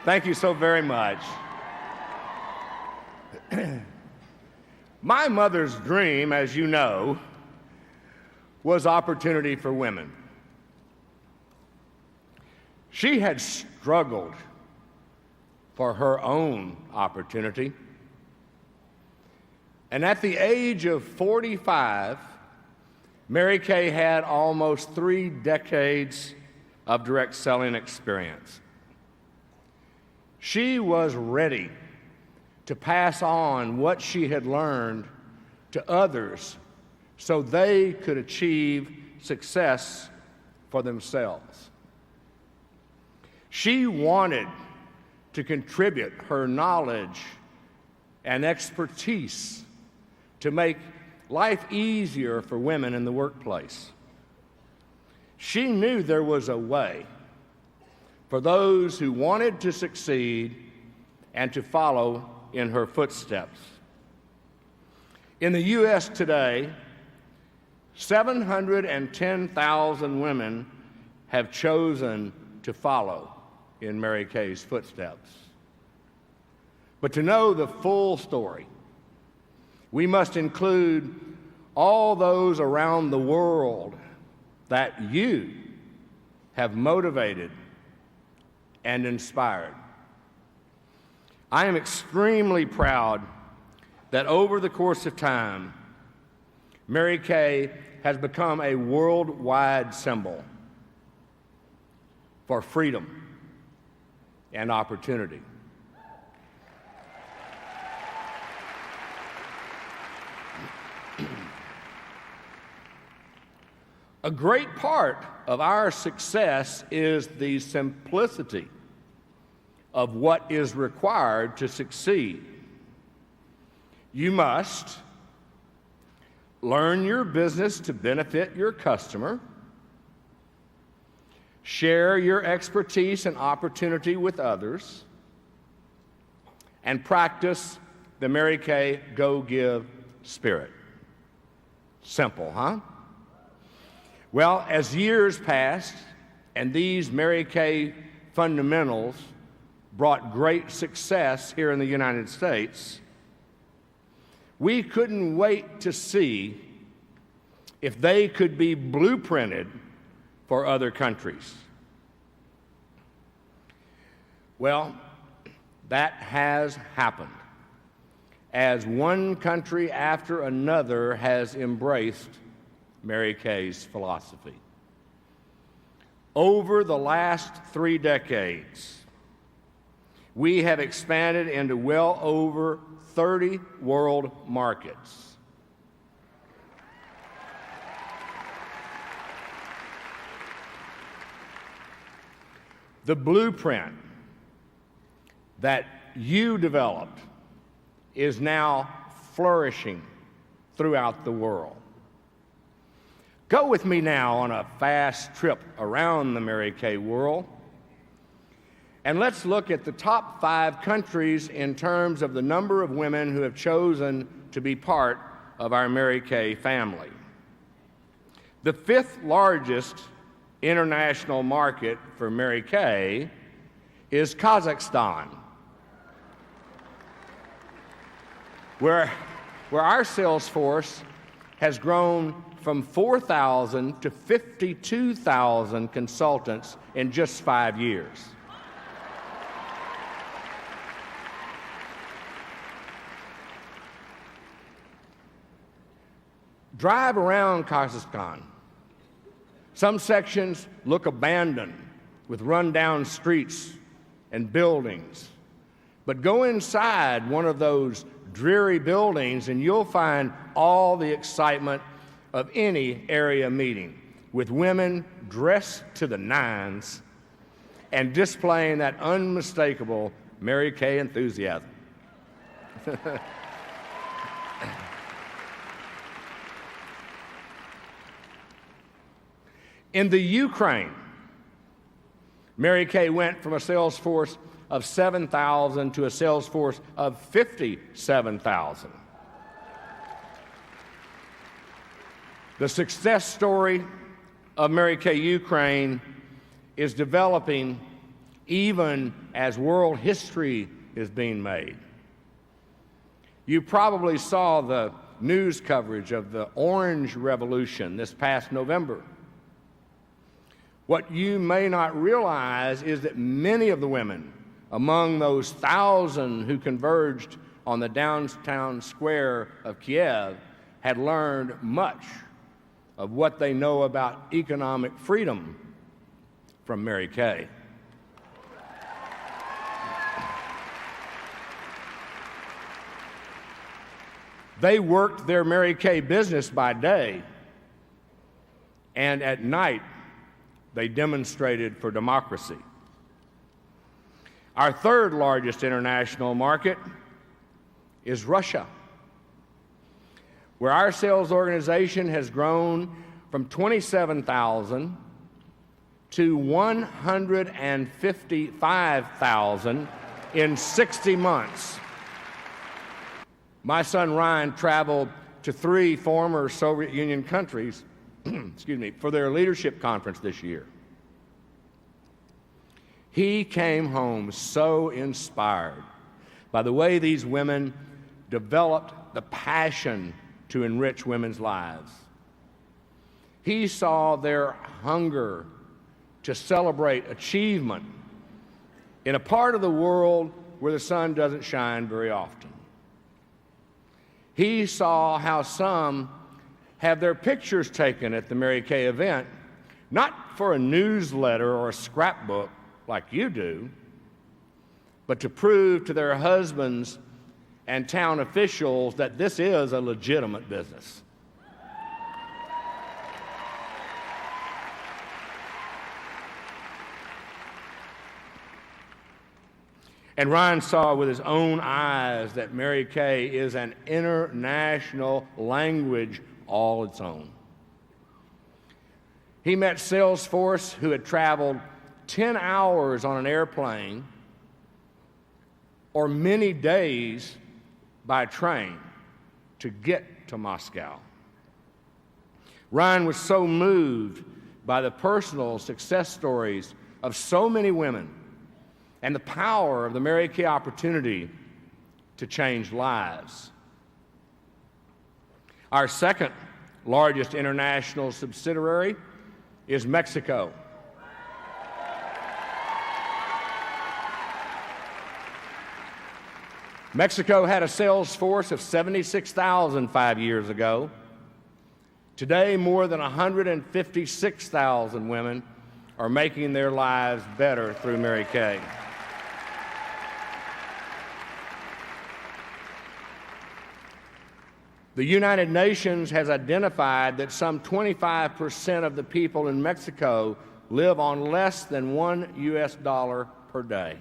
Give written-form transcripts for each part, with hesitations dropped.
Thank you so very much. My mother's dream, as you know, was opportunity for women. She had struggled for her own opportunity. And at the age of 45, Mary Kay had almost 3 decades of direct selling experience. She was ready to pass on what she had learned to others so they could achieve success for themselves. She wanted to contribute her knowledge and expertise to make life easier for women in the workplace. She knew there was a way for those who wanted to succeed and to follow in her footsteps. In the U.S. today, 710,000 women have chosen to follow in Mary Kay's footsteps. But to know the full story, we must include all those around the world that you have motivated and inspired. I am extremely proud that over the course of time, Mary Kay has become a worldwide symbol for freedom and opportunity. A great part of our success is the simplicity of what is required to succeed. You must learn your business to benefit your customer, share your expertise and opportunity with others, and practice the Mary Kay Go Give spirit. Simple, huh? Well, as years passed and these Mary Kay fundamentals brought great success here in the United States, we couldn't wait to see if they could be blueprinted for other countries. Well, that has happened as one country after another has embraced Mary Kay's philosophy. Over the last 3 decades, we have expanded into well over 30 world markets. The blueprint that you developed is now flourishing throughout the world. Go with me now on a fast trip around the Mary Kay world, and let's look at the top 5 countries in terms of the number of women who have chosen to be part of our Mary Kay family. The 5th largest international market for Mary Kay is Kazakhstan, where our sales force has grown from 4,000 to 52,000 consultants in just 5 years. Drive around Kazakhstan. Some sections look abandoned with run-down streets and buildings. But go inside one of those dreary buildings and you'll find all the excitement of any area meeting, with women dressed to the nines and displaying that unmistakable Mary Kay enthusiasm. In the Ukraine, Mary Kay went from a sales force of 7,000 to a sales force of 57,000. The success story of Mary Kay Ukraine is developing even as world history is being made. You probably saw the news coverage of the Orange Revolution this past November. What you may not realize is that many of the women among those 1,000 who converged on the downtown square of Kiev had learned much of what they know about economic freedom from Mary Kay. They worked their Mary Kay business by day, and at night they demonstrated for democracy. Our third largest international market is Russia, where our sales organization has grown from 27,000 to 155,000 in 60 months. My son Ryan traveled to 3 former Soviet Union countries for their leadership conference this year. He came home so inspired by the way these women developed the passion to enrich women's lives. He saw their hunger to celebrate achievement in a part of the world where the sun doesn't shine very often. He saw how some have their pictures taken at the Mary Kay event, not for a newsletter or a scrapbook like you do, but to prove to their husbands and town officials that this is a legitimate business. And Ryan saw with his own eyes that Mary Kay is an international language all its own. He met Salesforce, who had traveled 10 hours on an airplane or many days by train to get to Moscow. Ryan was so moved by the personal success stories of so many women and the power of the Mary Kay opportunity to change lives. Our second largest international subsidiary is Mexico. Mexico had a sales force of 76,000 5 years ago. Today, more than 156,000 women are making their lives better through Mary Kay. The United Nations has identified that some 25% of the people in Mexico live on less than $1 per day.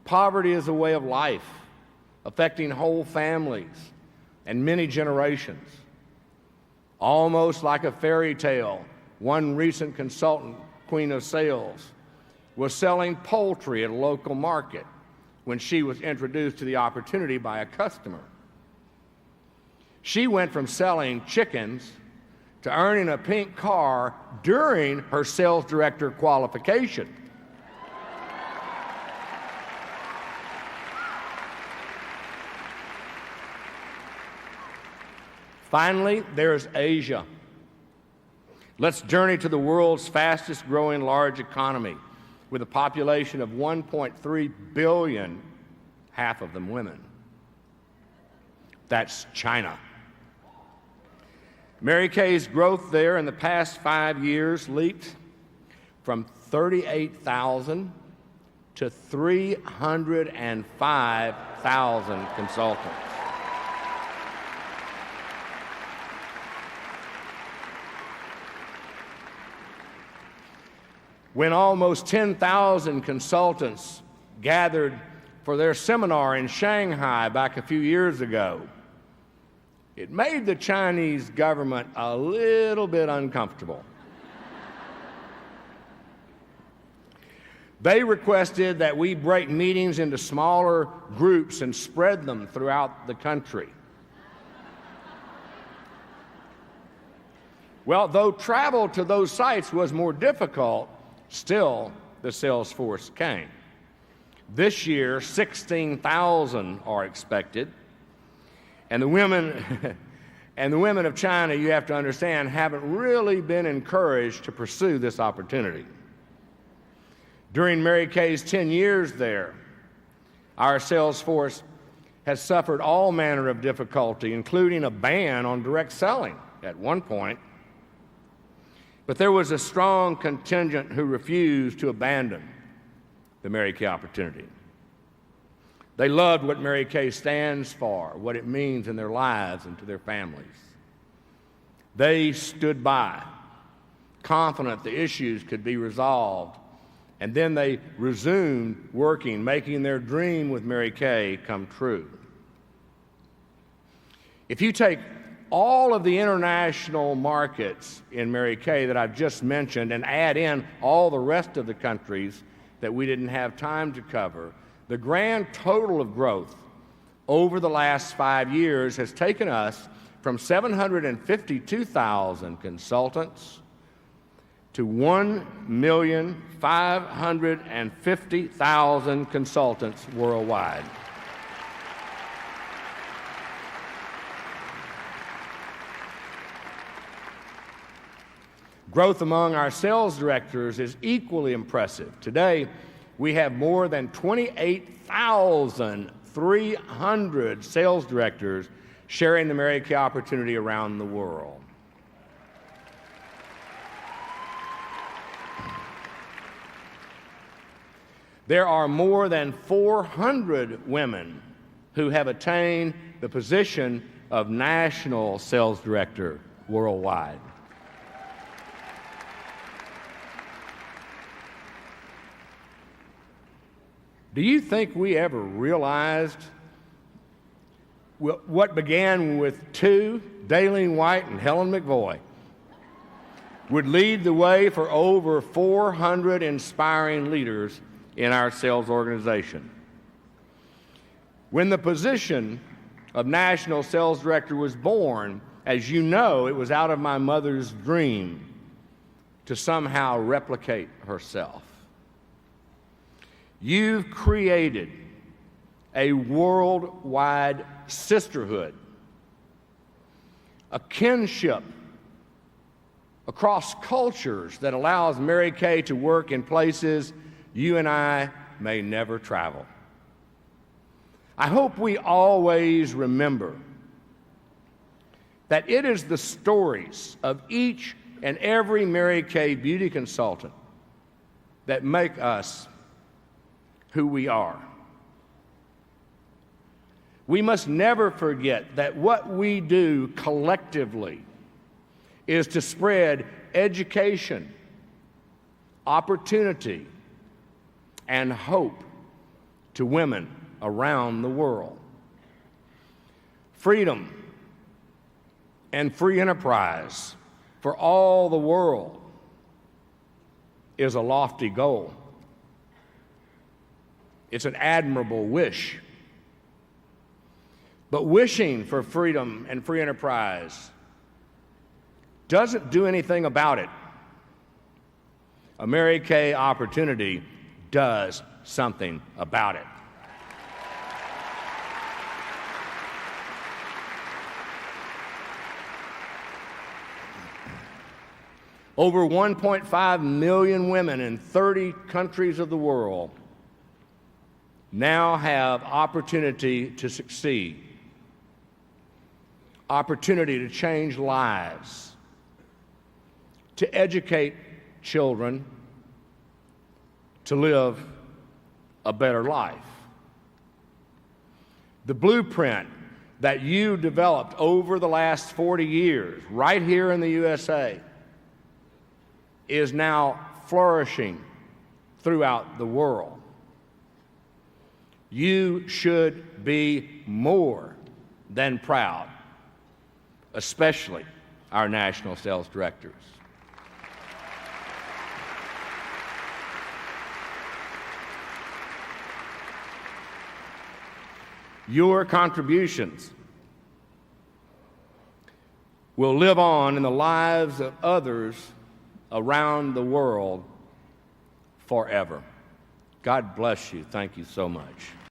Poverty is a way of life, affecting whole families and many generations. Almost like a fairy tale, one recent consultant, Queen of Sales, was selling poultry at a local market when she was introduced to the opportunity by a customer. She went from selling chickens to earning a pink car during her sales director qualification. Finally, there's Asia. Let's journey to the world's fastest growing large economy with a population of 1.3 billion, half of them women. That's China. Mary Kay's growth there in the past 5 years leaped from 38,000 to 305,000 consultants. When almost 10,000 consultants gathered for their seminar in Shanghai back a few years ago, it made the Chinese government a little bit uncomfortable. They requested that we break meetings into smaller groups and spread them throughout the country. Well, though travel to those sites was more difficult, still, the sales force came. This year, 16,000 are expected. And the women and the women of China, you have to understand, haven't really been encouraged to pursue this opportunity. During Mary Kay's 10 years there, our sales force has suffered all manner of difficulty, including a ban on direct selling at one point. But there was a strong contingent who refused to abandon the Mary Kay opportunity. They loved what Mary Kay stands for, what it means in their lives and to their families. They stood by, confident the issues could be resolved, and then they resumed working, making their dream with Mary Kay come true. If you take all of the international markets in Mary Kay that I've just mentioned and add in all the rest of the countries that we didn't have time to cover, the grand total of growth over the last 5 years has taken us from 752,000 consultants to 1,550,000 consultants worldwide. Growth among our sales directors is equally impressive. Today, we have more than 28,300 sales directors sharing the Mary Kay opportunity around the world. There are more than 400 women who have attained the position of national sales director worldwide. Do you think we ever realized what began with two, Daleen White and Helen McVoy, would lead the way for over 400 inspiring leaders in our sales organization? When the position of National Sales Director was born, as you know, it was out of my mother's dream to somehow replicate herself. You've created a worldwide sisterhood, a kinship across cultures that allows Mary Kay to work in places you and I may never travel. I hope we always remember that it is the stories of each and every Mary Kay beauty consultant that make us who we are. We must never forget that what we do collectively is to spread education, opportunity, and hope to women around the world. Freedom and free enterprise for all the world is a lofty goal. It's an admirable wish. But wishing for freedom and free enterprise doesn't do anything about it. A Mary Kay opportunity does something about it. Over 1.5 million women in 30 countries of the world now have opportunity to succeed, opportunity to change lives, to educate children, to live a better life. The blueprint that you developed over the last 40 years, right here in the USA, is now flourishing throughout the world. You should be more than proud, especially our national sales directors. Your contributions will live on in the lives of others around the world forever. God bless you. Thank you so much.